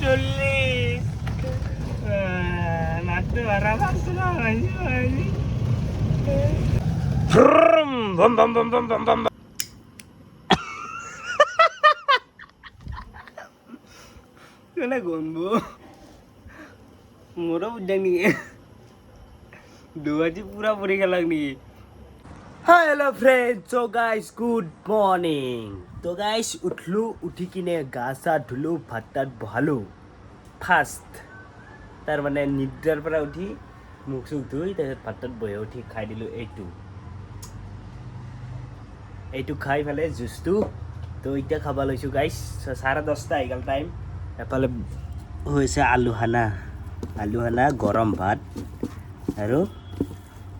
চল্লিশ মাত্র ভাড়া পাঁচশো টাকা ভম ভম ভম ভম ভম ভম কেনে গনবো মোরও উদ্যান নিয়ে দুয়াজি পুরা পরি খেলাক নিয়ে হাই হেল্ল' ফ্ৰেণ্ড চ' গাইজ গুড মৰ্ণিং তো গাইজ উঠলোঁ উঠি কিনে গা চা ধুলোঁ ভাত তাত বহালোঁ ফাৰ্ষ্ট তাৰমানে নিদ্ৰাৰ পৰা উঠি মুখ চুখ ধুই তাৰপিছত ভাত তাত বহি উঠি খাই দিলোঁ এইটো খাই পেলাই জুচটো তো এতিয়া খাব লৈছোঁ গাইজ 10:30 আহি গ'ল টাইম এফালে হৈছে আলু খানা গৰম ভাত আৰু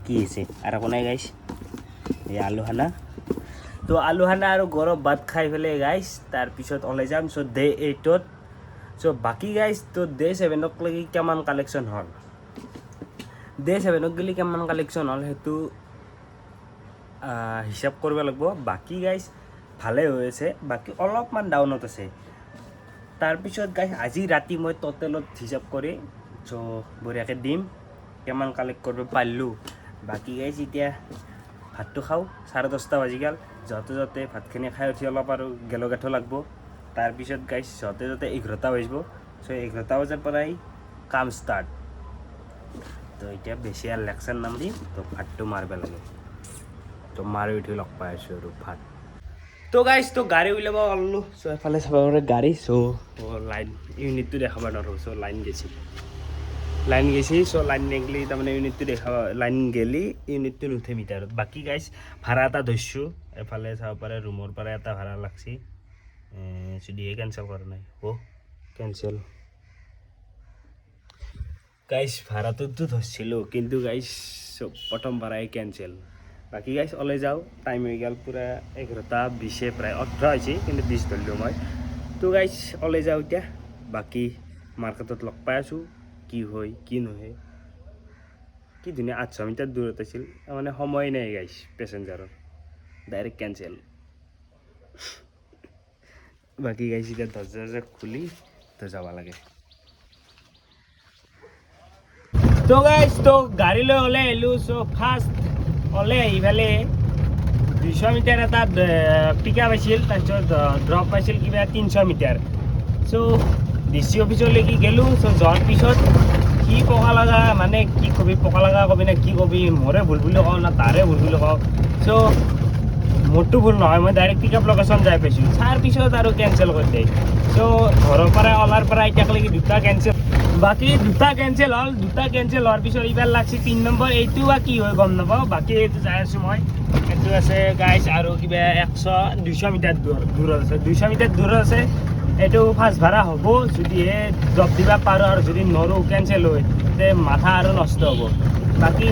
কি হৈছে আৰু একো নাই গাইজ এই আলু খানা তো আলু খানা আৰু গৰম ভাত খাই পেলাই গাইজ তাৰপিছত ওলাই যাম চ' ডে 8ত চ' বাকী গাইজ তো ডে 7ক লাগি কিমান কালেকশ্যন হ'ল ডে 7ক গ'লে কিমান কালেকশ্যন হ'ল সেইটো হিচাপ কৰিব লাগিব বাকী গাইজ ভালে হৈ আছে বাকী অলপমান ডাউনত আছে তাৰপিছত গাইজ আজি ৰাতি মই ট'টেলত হিচাপ কৰি চ' বঢ়িয়াকৈ দিম কিমান কালেক্ট কৰিব পাৰিলোঁ বাকী গাইজ এতিয়া ভাতটো খাওঁ 10:30 বাজি গ'ল যাওঁতে ভাতখিনি খাই উঠি অলপ আৰু গেলো গাঁঠো লাগব তাৰপিছত গাইজ যাওঁতে 11টা বাজিব চ' 11টা বজাৰ পৰাই কাম ষ্টাৰ্ট তো এতিয়া বেছি আৰু লেকচাৰ নামাৰি তো ভাতটো মাৰিব লাগে তো মাৰি উঠি লগ পাই আছোঁ আৰু ভাত তো গাইজ তো গাড়ী উলিয়াব ওলালোঁ চ' এফালে চাব পাৰে গাড়ী চ' লাইন ইউনিটটো দেখাব নোৱাৰোঁ চ' লাইন গেছি চ' লাইন নেগলি তাৰমানে ইউনিটটো দেখাব লাইন গেলি ইউনিটটো নুঠে মিটাৰত বাকী গাইজ ভাড়া এটা ধৰিছোঁ এফালে চাব পাৰে ৰুমৰ পৰা এটা ভাড়া লাগছি যদিহে কেঞ্চেল কৰা নাই কেঞ্চেল গাইজ ভাড়াটোতো ধৰিছিলোঁ কিন্তু গাইজ প্ৰথম ভাড়াই কেঞ্চেল বাকী গাইজ ওলাই যাওঁ টাইম হৈ গ'ল পূৰা 11:20 প্ৰায় 18 হৈছে কিন্তু 20 ধৰিলোঁ মই তো গাইজ ওলাই যাওঁ এতিয়া বাকী মাৰ্কেটত লগ পাই আছোঁ কি হয় কি নহয় কি ধুনীয়া 800 মিটাৰ দূৰত আছিল মানে সময় নাই গাইজ পেচেঞ্জাৰৰ ডাইৰেক্ট কেঞ্চেল বাকী গাইজ এতিয়া দৰ্জা খুলি তো যাব লাগে তো গাইজ তো গাড়ীলৈ ওলাই আহিলোঁ চ' ফাৰ্ষ্ট ওলাই আহি পেলাই 200 মিটাৰ এটা পিক আপ আছিল তাৰপিছত ড্ৰপ পাইছিল কিবা 300 মিটাৰ চ' DC অফিচলৈকে গ'লোঁ চ' যোৱাৰ পিছত কি পকা লগা মানে কি কবি পকা লগা কবি না কি কবি মোৰে ভুল বুলি কওঁ না তাৰে ভুল বুলি কওঁ চ' মোৰতো ভুল নহয় মই ডাইৰেক্ট পিক আপ লোকেশ্যন যাই পাইছোঁ তাৰ পিছত আৰু কেঞ্চেল কৰি দিয়ে চ' ঘৰৰ পৰা ওলাৰ পৰা এতিয়ালৈকে 2টা কেঞ্চেল বাকী 2টা কেঞ্চেল হ'ল 2টা কেঞ্চেল হোৱাৰ পিছত এইবাৰ লাগছে 3 নম্বৰ এইটো বা কি হয় গম নাপাওঁ বাকী এইটো যাই আছোঁ মই এইটো আছে গাইজ আৰু কিবা 200 মিটাৰ দূৰত আছে 200 মিটাৰ দূৰত আছে এইটো ফাৰ্ষ্ট ভাড়া হ'ব যদিহে জব দিব পাৰোঁ আৰু যদি নৰোঁ কেঞ্চেল হয় তে মাথা আৰু নষ্ট হ'ব বাকী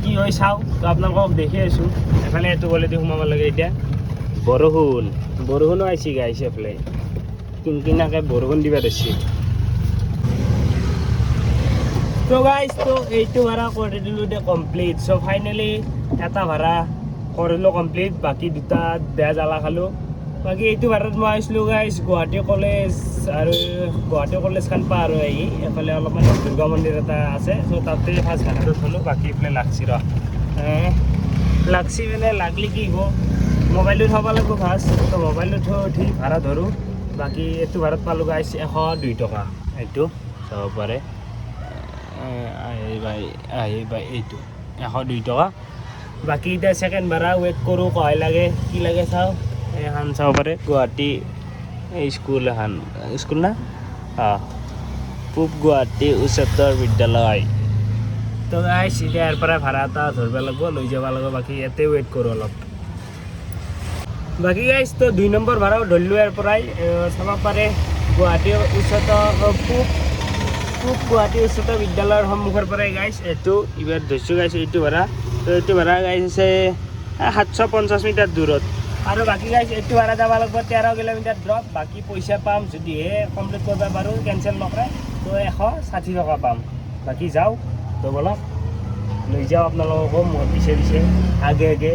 কি হয় চাওঁ তো আপোনালোকক দেখি আছোঁ এফালে এইটো গ'লেদি সোমাব লাগে এতিয়া বৰষুণো আহিছে গাইছে এফালে কিনকিনাকৈ বৰষুণ দিব ধৰিছে তো গাইজ তো এইটো ভাড়া কৰি দিলোঁ এতিয়া কমপ্লিট চ' ফাইনেলি এটা ভাড়া কৰিলোঁ কমপ্লিট বাকী 2টা বেয়া জ্বালা খালোঁ বাকী এইটো ভাড়াত মই আহিছিলোঁ গাইজ গুৱাহাটী কলেজখন পাৰ হৈ আহি এফালে অলপমান দুৰ্গা মন্দিৰ এটা আছে চ' তাতে ফাৰ্ষ্ট ভাড়াটো থ'লোঁ বাকী এইফালে লাগছি মানে লাগলি কি হ'ব মোবাইলটো থ'ব লাগিব ফাৰ্ষ্ট ত' মোবাইলটো উঠি ভাড়া ধৰোঁ বাকী এইটো ভাড়াত পালোঁ গাইজ 102 টকা এইটো চাব পাৰে এইটো 102 টকা বাকী এতিয়া ছেকেণ্ড ভাড়া ৱেইট কৰোঁ কয় লাগে কি লাগে চাওঁ এখন চাব পাৰে গুৱাহাটী স্কুল না পূব গুৱাহাটী উচ্চতৰ বিদ্যালয় তো গাইজ এতিয়া ইয়াৰ পৰা ভাড়া এটা ধৰিব লাগিব লৈ যাব লাগিব বাকী ইয়াতে ৱেইট কৰোঁ অলপ বাকী গাইজ তো 2 নম্বৰ ভাড়াও ধৰিলোঁ ইয়াৰ পৰাই চাব পাৰে গুৱাহাটী পূব গুৱাহাটী উচ্চতৰ বিদ্যালয়ৰ সন্মুখৰ পৰাই গাইজ এইটো এইবাৰ ধৰিছোঁ গাইজ এইটো ভাড়া তো এইটো ভাড়া গাইজ আছে 750 মিটাৰ দূৰত আৰু বাকী গাইজ এইটো ভাড়া যাব লাগিব 13 কিলোমিটাৰ ড্ৰপ বাকী পইচা পাম যদিহে কমপ্লিট কৰিব পাৰোঁ কেঞ্চেল নকৰে তো 160 টকা পাম বাকী যাওঁ তো বলক লৈ যাওঁ আপোনালোককো মোৰ পিছে আগে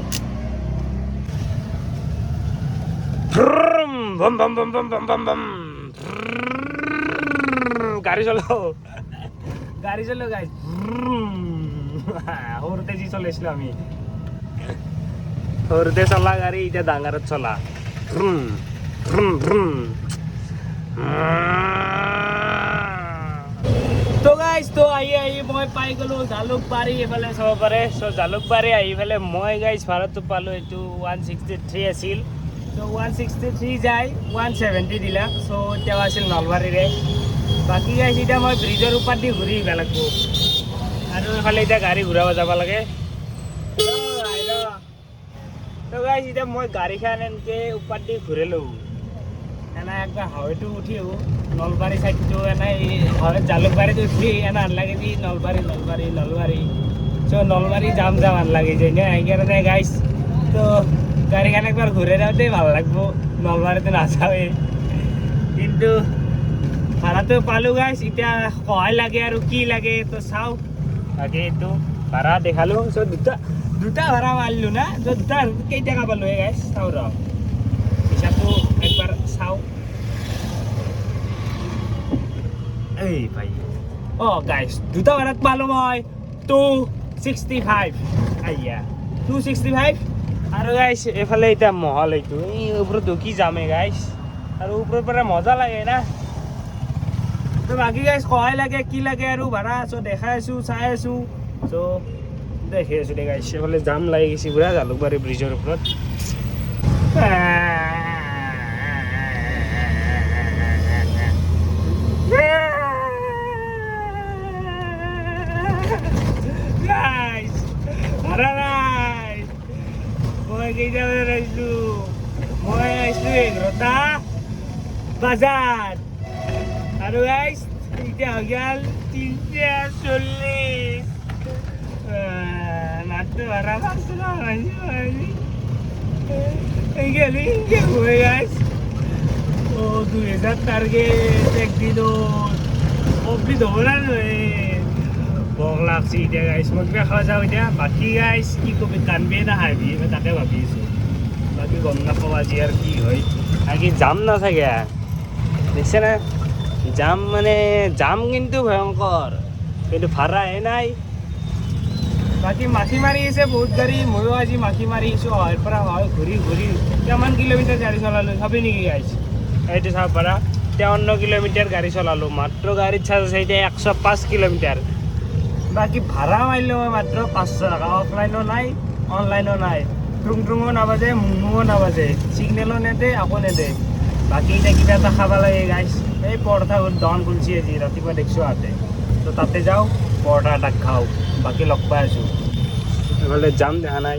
ভম ভম ভম ভম ভম ভম ভম গাড়ী চলাও গাইজ সৰুতে যি চলাইছিলো আমি সৰুতে চলা গাড়ী এতিয়া ডাঙৰত চলা তো গাইজ তো আহি মই পাই গ'লো জালুকবাৰী এইফালে চাব পাৰে চ' জালুকবাৰী আহি পেলাই মই গাইজ ভাড়াটো পালোঁ এইটো 163 আছিল চ' 163 যায় 170 দিলাক চ' তেওঁ আছিল নলবাৰীৰে বাকী গাইজ এতিয়া মই ব্ৰিজৰ ওপৰত দি ঘূৰি আহিব লাগিব আৰু এইফালে এতিয়া গাড়ী ঘূৰাব যাব লাগে তো গাইজ এতিয়া মই গাড়ীখন এনেকৈ ওপৰত দি ঘূৰিলোঁ এনে একবাৰ হাৱেটো উঠি আহোঁ নলবাৰী চাইডটো এনে হাৱে জালুকবাৰীত উঠি এনে আন লাগে যি নলবাৰী চ' নলবাৰী যাম আন লাগি যায় নে সেইকাৰণে গাইজ তো গাড়ীখন একবাৰ ঘূৰাই যাওঁতেই ভাল লাগব নলবাৰীতো নাযাওঁৱেই কিন্তু ভাড়াটো পালোঁ গাইজ এতিয়া সহায় লাগে আৰু কি লাগে তো চাওঁ বাকী এইটো ভাড়া দেখালোঁ চ' দুটা ভাড়া মাৰিলোঁ না চ' দুটা কেইটকা পালোঁ গাইজ চাওঁ ৰ হিচাপটো একবাৰ চাওঁ এই ভাই অঁ গাইজ দুটা ভাড়াত পালোঁ মই 265 আইয়া 265 আৰু গাইজ এইফালে এতিয়া মহল এইটো এই ওপৰত ঢুকি যামে গাইজ আৰু ওপৰৰ পৰা মজা লাগে না তো বাকী গাইজ সহায় লাগে কি লাগে আৰু ভাড়া চ' দেখাই আছোঁ চাই আছোঁ চ' দেখি আছোঁ দে গাইজ এইফালে জাম লাগি গৈছে পুৰা জালুকবাৰী ব্ৰিজৰ ওপৰত guys ভাড়া নাই মই কেইটা বজাত আহিছোঁ মই আহিছোঁ 11টা বজাত আৰু গাইজ এতিয়া হৈ গ'ল 3:40 মাত্ৰ ভাড়া পাইছোঁ না গেলি হৈ গাইজ 2000 টাৰ্গেট একদিনত কমপ্লিট হ'ব না নহয় বক লাগছি এতিয়া গাইজ মই কিবা খাব যাওঁ এতিয়া বাকী গাইজ কি কবি কান্দবি না হাঁহিবি মই তাকে ভাবি আছোঁ বাকী গম নাপাওঁ আজি আৰু কি হয় বাকী যাম নাথাকে দেখছে না জাম মানে জাম কিন্তু ভয়ংকৰ কিন্তু ভাড়াহে নাই বাকী মাখি মাৰি আছে বহুত গাড়ী ময়ো আজি মাখি মাৰি আহিছোঁ অহাৰ পৰা হয় ঘূৰি কিমান কিলোমিটাৰ গাড়ী চলালোঁ চাবি নেকি গাইজ এইটো চাব পাৰা 53 কিলোমিটাৰ গাড়ী চলালোঁ মাত্ৰ গাড়ীত চাৰ্জ আছে এতিয়া 105 কিলোমিটাৰ বাকী ভাড়া মাৰিলোঁ মই মাত্ৰ 500 টকা অফলাইনো নাই অনলাইনো নাই টুংটুঙো নাবাজে মুঙো নাবাজে ছিগনেলো নেদে আকৌ নেদে বাকী এতিয়া কিবা এটা খাব লাগে গাইজ এই পৰঠা দহন খুলিছে আজি ৰাতিপুৱা দেখিছোঁ আহোঁতে তো তাতে যাওঁ পৰঠা এটা খাওঁ বাকী লগ পাই আছোঁ এইফালে যাম দেখা নাই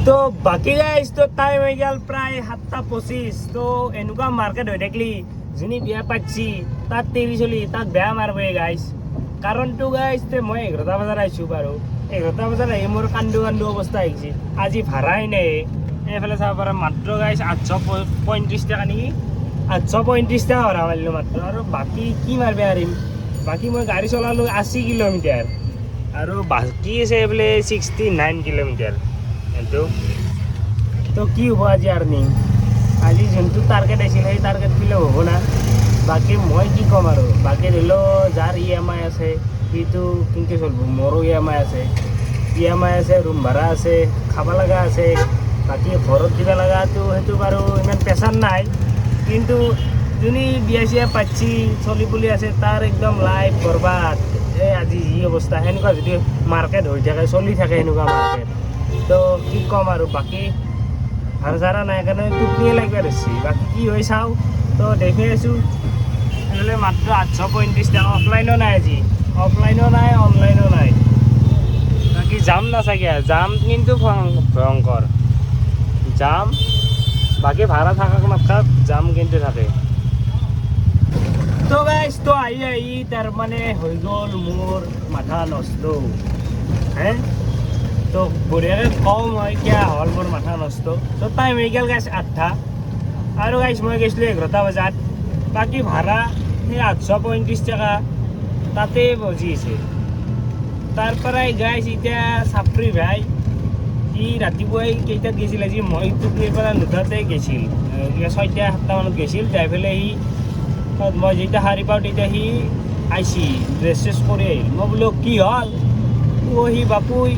তো বাকী গাইজ তো টাইম হৈ গ'ল প্ৰায় 7:25 তো এনেকুৱা মাৰ্কেট হৈ থাকিলি যোনে বিয়া পাতিছি তাক টেৰি চলি তাক বেয়া মাৰিবই গাইজ কাৰণটো গাইজ মই 11টা বজাত আহিছোঁ বাৰু 11টা বজাত আহি মোৰ কান্দো অৱস্থা আহিছে আজি ভাড়াই নাই এইফালে চাব পাৰা মাত্ৰ গাইজ 835 টকা নেকি 835 টকা ভাড়া মাৰিলোঁ মাত্ৰ আৰু বাকী কি মাৰিব পাৰিম বাকী মই গাড়ী চলালোঁ 80 কিলোমিটাৰ আৰু বাকী আছে বোলে 69 কিলোমিটাৰ কিন্তু তো কি হ'ব আজি আৰ্নিং আজি যোনটো টাৰ্গেট আছিল সেই টাৰ্গেট ফিলআপ হ'ব না বাকী মই কি ক'ম আৰু বাকী ধৰি লওক যাৰ EMI আছে সিটো কেনেকৈ চলিব মোৰো EMI আছে ৰুম ভাড়া আছে খাব লগা আছে বাকী ঘৰত দিব লগাটো সেইটো বাৰু ইমান প্ৰেছাৰ নাই কিন্তু যোনে বিয়া চিয়া পাতিছি চলি পুলি আছে তাৰ একদম লাইফ বৰবাদ এই আজি যি অৱস্থা সেনেকুৱা যদি মাৰ্কেট হৈ থাকে চলি থাকে সেনেকুৱা মাৰ্কেট তো কি ক'ম আৰু বাকী ভাড়া চাড়া নাই কাৰণে টোপনিয়ে লাগিব ধৰিছে বাকী কি হৈ চাওঁ তো দেখি আছোঁ সেইফালে মাত্ৰ 835 টকা অফলাইনো নাই আজি অফলাইনো নাই অনলাইনো নাই বাকী যাম নাথাকে যাম কিন্তু ভয়ংকৰ যাম বাকী ভাড়া থাকাক নাথাক যাম কিন্তু থাকে তো গাইজ তো আহি তাৰমানে হৈ গ'ল মোৰ মাথা নষ্ট হে তো বঢ়িয়াকৈ কওঁ মই কিয় হ'ল মোৰ মাথা নষ্ট তো টাইম হৈ গ'ল গাইজ 8টা আৰু গাইজ মই গৈছিলোঁ 11টা বজাত বাকী ভাড়া সেই 835 টকা তাতে বজিছে তাৰ পৰাই গাইজ এতিয়া চাপৰি ভাই সি ৰাতিপুৱাই কেইটাত গৈছিল আজি মই টোপনিৰ পৰা নুঠাতে গৈছিল কিবা 6টা 7টা মানত গৈছিল যাই পেলাই সি মই যেতিয়া শাৰী পাওঁ তেতিয়া সি আইছি ড্ৰেছ চেছ কৰি আহিল মই বোলো কি হ'ল সি বাপুই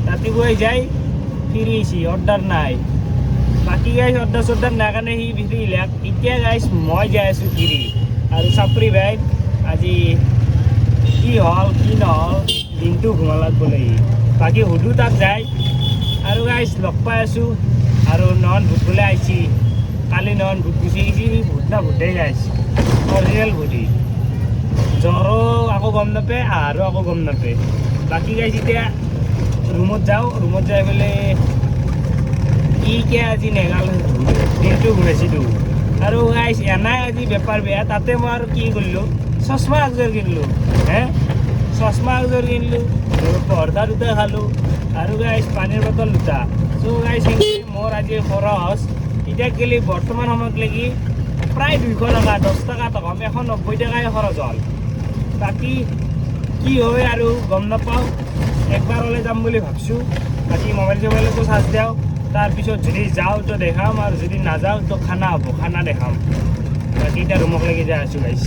ৰাতিপুৱাই যাই ফিৰি আহিছি অৰ্ডাৰ নাই বাকী গাইছ অৰ্ডাৰ চৰ্ডাৰ নাই কাৰণে সি ফিৰিলাক এতিয়া গাইছ মই যাই আছোঁ ফিৰি আৰু চাপৰি ভাই আজি কি হ'ল কি নহ'ল দিনটো ঘুমালাক বোলে সি বাকী সুধো তাক যায় আৰু গাইছ লগ পাই আছোঁ আৰু নহন ভূত বোলে আহিছি কালি নহন ভূত গুচি গৈছি ভূত না ভূতেই গাইছ অৰিজিনেল ভূতি জ্বৰো আকৌ গম নাপায় আহাৰো আকৌ গম নাপায় বাকী গাইছ এতিয়া ৰুমত যাওঁ ৰুমত যাই পেলাই কি আজি নেগাল দিনটো ঘূৰাইছিলোঁ আৰু গাইছ এনাই আজি বেপাৰ বেয়া তাতে মই আৰু কি কৰিলোঁ চশমা একযোৰ কিনিলোঁ চশমা একযোৰ কিনিলোঁ পৰঠা দুটা খালোঁ আৰু গাইছ পানীৰ বটল দুটা চ' গাইছ মোৰ আজি খৰচ এতিয়া গেলি বৰ্তমান সময়ত লাগি প্ৰায় 200 টকা 10 টকা কম 190 টকাই খৰচ হ'ল বাকী কি হয় আৰু গম নাপাওঁ একবাৰ ওলাই যাম বুলি ভাবছোঁ বাকী মোবাইল চোবাইলতো চাৰ্জ দিওঁ তাৰপিছত যদি যাওঁ তো দেখাম আৰু যদি নাযাওঁ তো খানা হ'ব খানা দেখাম বাকী এতিয়া ৰুমক লাগি যাই আছোঁ গাইছ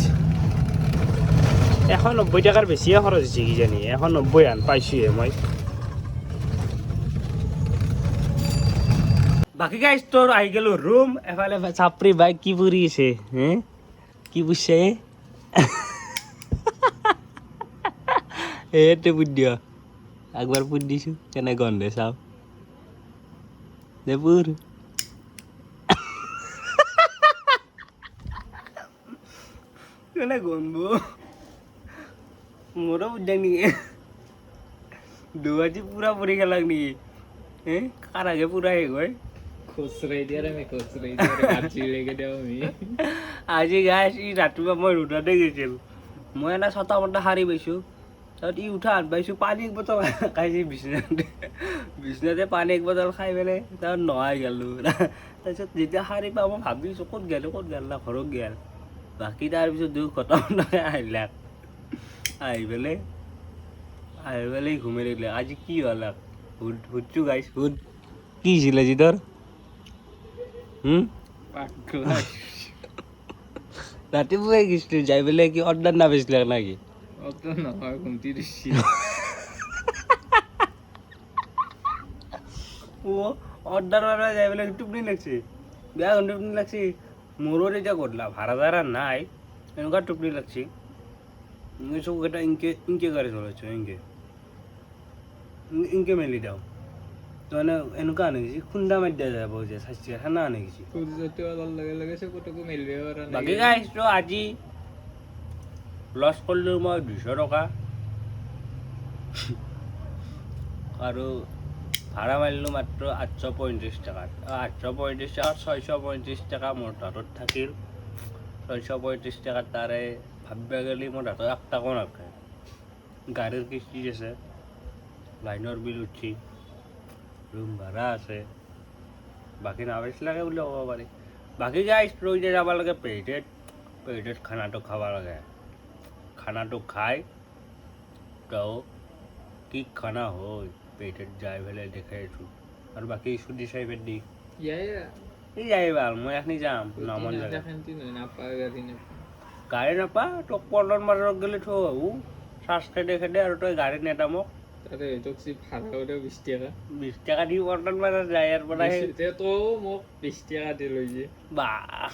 190 টকাৰ বেছিয়ে খৰচ হৈছে কিজানি 190 আন পাইছোঁহে মই বাকী গাইছ তোৰ আহি গ'লো ৰুম এফালে চাপৰি বাইক কি পৰি আছে কি বুজছে এইটো পুত দিয় একবাৰ পুত দিছোঁ কেনে গন্ধে চাওঁ দেপুৰ কেনে গন্ধ মোৰো উদ্যান নেকি দুবাজি পুৰা পৰি গেলাক নেকি কাৰ আগে পুৰা শেষ হয় আজি গাইছ ই ৰাতিপুৱা মই ৰোডতে গৈছিল মই এটা ছটা মটা শাৰী পাইছোঁ তাৰপিছত ই উঠা হাত পাইছোঁ পানী এক বটল খাইছে বিচনাতে পানী এক বটল খাই পেলাই তাৰপিছত নহাই গ'লোঁ তাৰপিছত যেতিয়া শাৰী পাওঁ মই ভাবিছোঁ ক'ত গ'ল না ঘৰত গ'ল বাকী তাৰপিছত দুখ ঘটনাকে আহিলাক আহি পেলাই ঘুমাই থাকিলে আজি কি হ'ল সুধছোঁ গাইছ সুধ কি হৈছিল আজি তোৰ ৰাতিপুৱাই গৈছিলোঁ যাই পেলাই কি অৰ্ডাৰ নাপাইছিলাক নাকি অৰ্ডাৰ মাৰা যাই পেলাই টোপনি লাগছে বেয়া টোপনি লাগছে মোৰো এতিয়া গধলা ভাড়া চাড়া নাই এনেকুৱা টোপনি লাগছে চকুকেইটা ইনকে গাড়ী চলাইছোঁ ইনকে মেলি দিওঁ মানে এনেকুৱা আনি গৈছে খুন্দা মাৰি দিয়া যাব যে স্বাস্থ্য খানা আনি গৈছে বাকী গাইছোঁ আজি লছ কৰিলোঁ মই 200 টকা আৰু ভাড়া মাৰিলোঁ মাত্ৰ 835 টকাত 835 টকাত 635 টকা মোৰ হাতত থাকিল 635 টকাত তাৰে ভাবিব গ'লে মোৰ হাতত 1 টকাও নাথাকে গাড়ীৰ কিস্তি আছে লাইনৰ বিল উঠি ৰুম ভাড়া আছে বাকী নাপাইছিলাকে বুলি ক'ব পাৰি বাকী গাইছ ৰৈ যাব লাগে পেহিটেড খানাটো খাব লাগে খানাটো খাই তো কি খানা হয় পেহিটেড যাই পেলাই দেখাই আছোঁ আৰু বাকী স্কুটি চাইবের দি যাই ভাল মই এখনি যাম নামন জায়গা গাড়ী নাপা তোক পল্টন বাজাৰত গ'লে থৈ আহোঁ চাৰ্জ খেদে আৰু তই গাড়ী নেদামক 20 টাকা দি পল্টন বাজাৰ যায় ইয়াৰ পৰা মোক 20 টাকা দি লৈ যে বাহ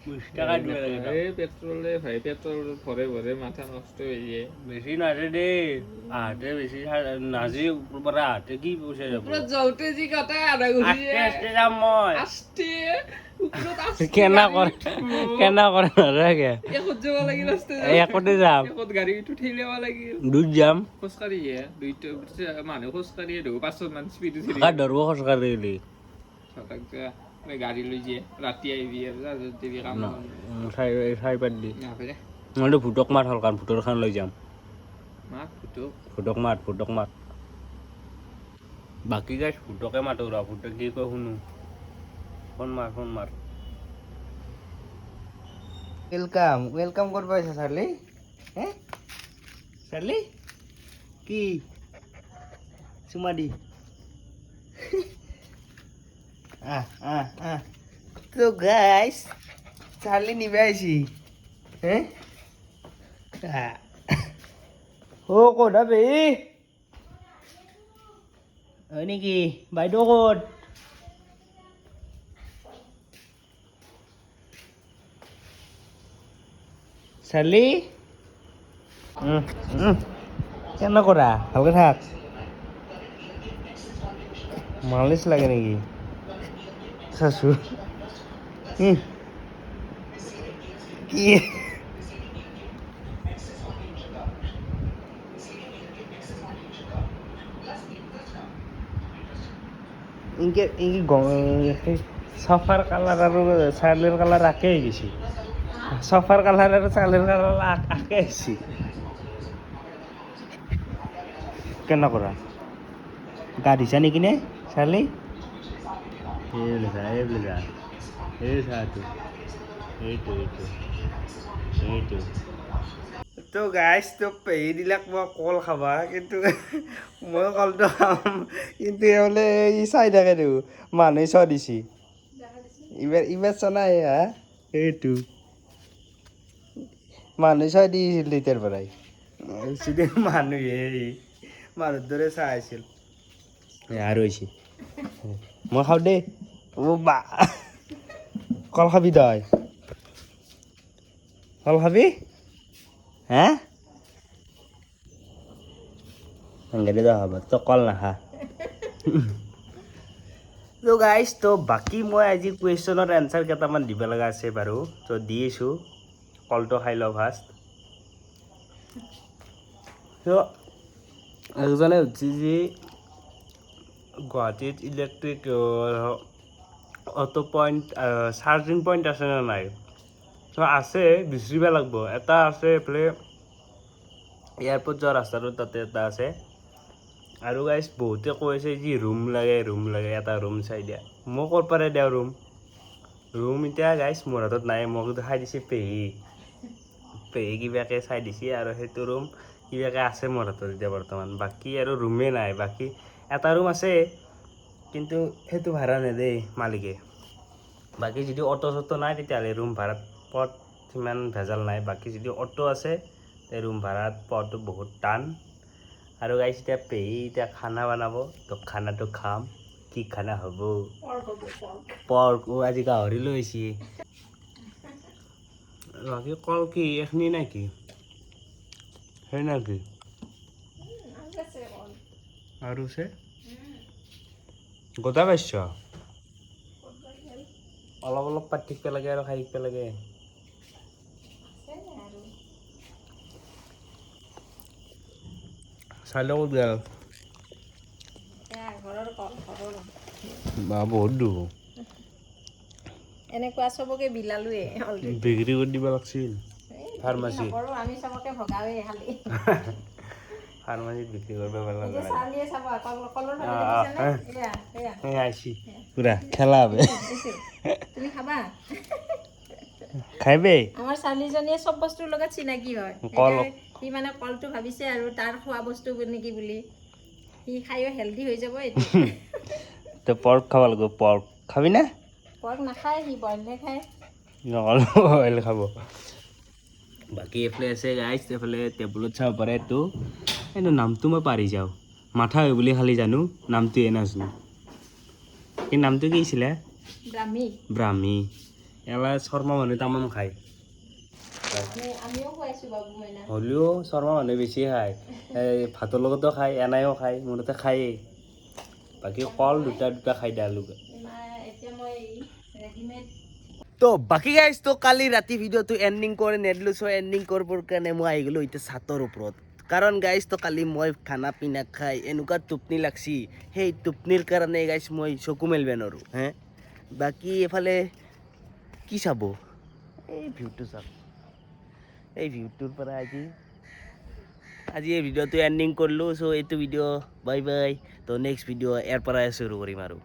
20 টাকা দিব লাগে পেট্ৰলে ভাই পেট্ৰল ভৰে মাথা নষ্ট হৈ যায় বেছি নাজে দেই আহতে বেছি নাজি পৰা আহতে কি পইচা যাব যাওঁতে যি কথা আধা গুচি যাম মই কেনা কৰে নালাগে একতে যাম গাড়ী উঠি ল'ব লাগিল দুধ যাম খোজকাঢ়িয়ে মানুহ খোজকাঢ়িয়ে ধৰো 500 মান স্পীড ধৰব খোজকাঢ়ি গাড়ী লৈ যায় ৰাতি আহিবি কাম চাই পাত দি মই ভুটক মাত হ'ল কাৰণ ভুটৰ খান লৈ যাম ভুটক মাত বাকী গাইছ ভুটকে মাতো ৰ ভুটক কি কয় শুনো ফোন মাৰ ওয়েলকাম করবো এসে চার্লি চার্লি কি চুমাদি তো গাইস চার্লি নিবে আইছি হে অ' ক'ত বে হয় নেকি বাইদেউ ক'ত চালি কেন কৰা ভালকে থাক মালিচ লাগে নেকি চাচু কি ইনকে চফাৰ কালাৰ আৰু চাৰ্লিৰ কালাৰ আকে হৈ গৈছে চফাৰ কালাৰ আৰু চাৰ্লিৰ কালাৰ আকে আহিছে কেনে কৰা গা ধুইছা নেকি নে চাৰ্লি এই চাহটো এইটো তো গাইছ তো পেহী দিলাক মই কল খাবা কিন্তু মই কলটো খাম কিন্তু বোলে ই চাই থাকে তো মানুহে চ দিছি ইবাৰ চনাই হা এইটো মানুহে চাই দিছিল তেতিয়াৰ পৰাই মানুহে মানুহৰ দৰে চাই আছিল আৰু হৈছে মই খাওঁ দেই অ' বা কল খাবি তই কল খাবি হা এনেকৈ দে হ'ব তই কল নাখা তো গাইজ তো বাকী মই আজি কুৱেশ্যনৰ এনচাৰ কেইটামান দিব লগা আছে বাৰু তো দি আছোঁ কলটো খাই লওঁ ফাৰ্ষ্ট তো একজনে সুধিছে যে গুৱাহাটীত electric auto point charging point আছেনে নাই তো আছে বিচাৰিব লাগিব এটা আছে এইফালে এয়াৰপৰ্ট যোৱা ৰাস্তাটোত তাতে এটা আছে আৰু গাইজ বহুতে কৈ আছে যে ৰুম লাগে এটা ৰুম চাই দিয়া মই ক'ৰ পৰা দিওঁ ৰুম এতিয়া গাইজ মোৰ হাতত নাই মোক দেখাই দিছে পেহী কিবাকৈ চাই দিছে আৰু সেইটো ৰুম কিবাকৈ আছে মোৰ হাতত এতিয়া বৰ্তমান বাকী আৰু ৰুমেই নাই বাকী এটা ৰুম আছে কিন্তু সেইটো ভাড়া নেদেই মালিকে বাকী যদি অটো চটো নাই তেতিয়াহ'লে ৰুম ভাড়াত পোৱাত সিমান ভেজাল নাই বাকী যদি অটো আছে তে ৰুম ভাড়াত পোৱাটো বহুত টান আৰু গাইছ এতিয়া পেহী এতিয়া খানা বনাব তো খানাটো খাম কি খানা হ'ব পৰ্ক আজি গাহৰি লৈ আহিছে বাকী কল কি এখনি নেকি সেই নেকি আৰু আছে গোটা পাইছ অলপ পাত থাকিব লাগে আৰু খাই থাকিব লাগে চাই লওঁ ক'ত গ'ল বা বহুত দূৰ এনেকুৱা চবকে বিলালোৱে বিক্ৰী কৰি দিব লাগিছিল ফাৰ্মাচী আমি চবকে ভগাওৱে খালি ফাৰ্মাচীত বিক্ৰী কৰিব পাৰিলে চালিয়ে চাব কলৰ আহিছি পুৰা খেলা হবে তুমি খাবা খাইবে আমাৰ ছোৱালীজনীয়ে চব বস্তুৰ লগত চিনাকি হয় কল সি মানে কলটো ভাবিছে আৰু তাৰ খোৱা বস্তু নেকি বুলি সি খায়ো হেল্ডি হৈ যাব এইটো তো পৰ্ক খাব লাগিব পৰ্ক খাবি না পৰ্ক নাখায় সি বইলহে খায় বইল খাব বাকী এইফালে আছে গাইছ এইফালে টেবুলত চাব পাৰে এইটো নামটো মই পাৰি যাওঁ মাথা হয় বুলি খালি জানো নামটোৱে নাজানো কি নামটো কি আছিলে ব্ৰাহ্মী এলা শৰ্মা মানুহে তামাম খায় হ'লেও শৰ্মা মানুহে বেছি খায় এই ভাতৰ লগতো খায় এনাইও খায় মোৰ তাতে খায়েই বাকী কল দুটা খাই দিয়ে আলু তো বাকী গাইজ তো কালি ৰাতি ভিডিঅ'টো এণ্ডিং কৰি নেদিলোঁ চ' এণ্ডিং কৰিবৰ কাৰণে মই আহি গ'লোঁ এতিয়া ছাতৰ ওপৰত কাৰণ গাইজ তো কালি মই খানা পিনা খাই এনেকুৱা টোপনি লাগছি সেই টোপনিৰ কাৰণে গাইজ মই চকু মেলিব নোৱাৰোঁ হে বাকী এফালে কি চাব এই ভিউটো চাওক এই ভিউটোৰ পৰা আজি এই ভিডিঅ'টো এণ্ডিং কৰিলোঁ চ' এইটো ভিডিঅ' বাই বাই তো নেক্সট ভিডিঅ' ইয়াৰ পৰাই চুৰু কৰিম আৰু